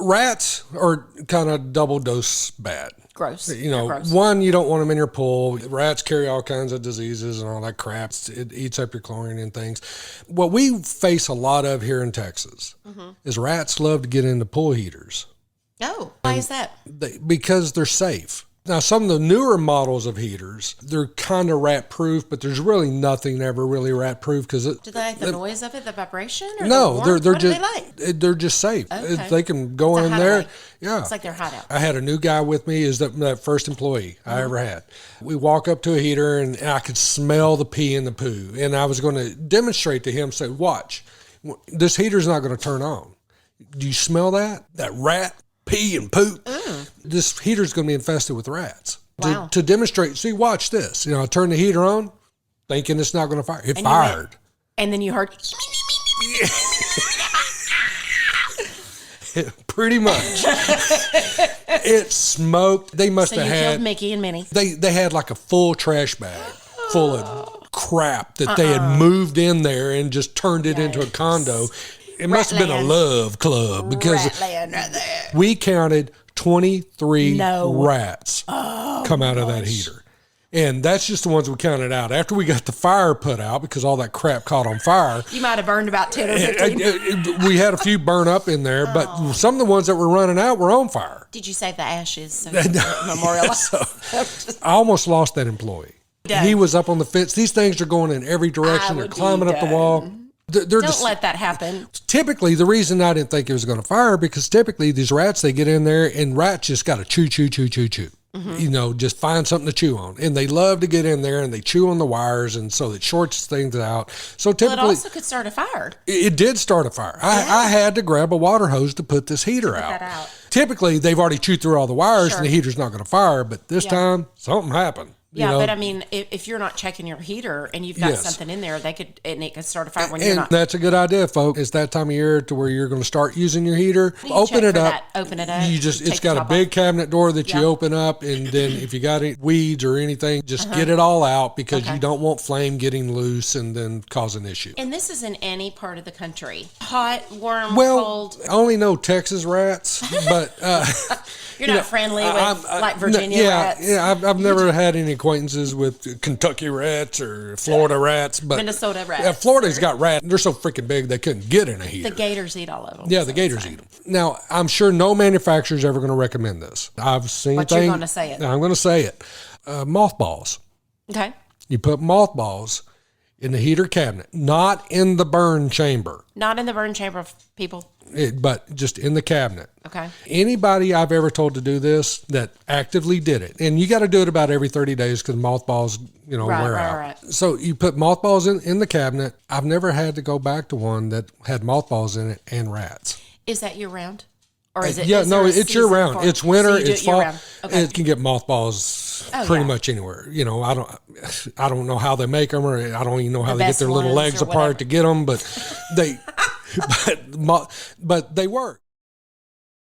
Rats are kind of double dose bad. Gross. Gross. One, you don't want them in your pool. Rats carry all kinds of diseases and all that crap. It eats up your chlorine and things. What we face a lot of here in Texas is rats love to get into pool heaters. Oh, why is that? Because they're safe. Now, some of the newer models of heaters, they're kind of rat-proof, but there's really nothing ever really rat-proof because do they like the noise of it, the vibration? Or no, they're what just do they like? They're just safe. Okay. They can go in there. Yeah, it's like they're hot out. I had a new guy with me. Is that first employee I ever had? We walk up to a heater and I could smell the pee and the poo, and I was going to demonstrate to him. Say, watch, this heater's not going to turn on. Do you smell that? That rat pee and poop. This heater's going to be infested with rats. Wow. To demonstrate, see, watch this. I turn the heater on, thinking it's not going to fire. It fired. And then you heard. Pretty much. It smoked. They must have had. Killed Mickey and Minnie. They had like a full trash bag full of crap that they had moved in there and just turned it into a condo. It must have been a love club because we counted 23 rats come out of that heater. And that's just the ones we counted out. After we got the fire put out, because all that crap caught on fire. You might have burned about 10 or 15. We had a few burn up in there, but some of the ones that were running out were on fire. Did you save the ashes so you could memorialize? I almost lost that employee. He was up on the fence. These things are going in every direction. They're climbing up the wall. Don't let that happen. Typically, the reason I didn't think it was going to fire, because typically these rats, they get in there and rats just got to chew. Just find something to chew on. And they love to get in there and they chew on the wires, and so it shorts things out. So typically, it also could start a fire. It did start a fire. I had to grab a water hose to put this heater out. Typically, they've already chewed through all the wires and the heater's not going to fire, but this time, something happened. But I mean, if you're not checking your heater and you've got something in there, it could start a fire when you're not. That's a good idea, folks. It's that time of year to where you're going to start using your heater. Open it up. It's got a big cabinet door that you open up, and then if you got any weeds or anything, just get it all out, because you don't want flame getting loose and then cause an issue. And this is in any part of the country. Hot, warm, cold. I only know Texas rats, but you're not friendly with like Virginia rats. Yeah, I've never had any acquaintances with Kentucky rats or Florida rats, but Minnesota rats. Yeah, Florida's got rats. They're so freaking big they couldn't get in a heater. The gators eat all of them. Yeah, the gators eat them. Now, I'm sure no manufacturer is ever going to recommend this. I've seen things. But you're going to say it. I'm going to say it. Mothballs. Okay. You put mothballs in the heater cabinet, not in the burn chamber. Not in the burn chamber, people. But just in the cabinet. Okay. Anybody I've ever told to do this that actively did it, and you got to do it about every 30 days because mothballs, wear out. Right. So you put mothballs in the cabinet. I've never had to go back to one that had mothballs in it and rats. Is that year round? Or is it? It's year round. It's winter. So it's fall. Okay. It can get mothballs pretty much anywhere. I don't know how they make them, or I don't even know how they get their little legs apart to get them, but they, but they work.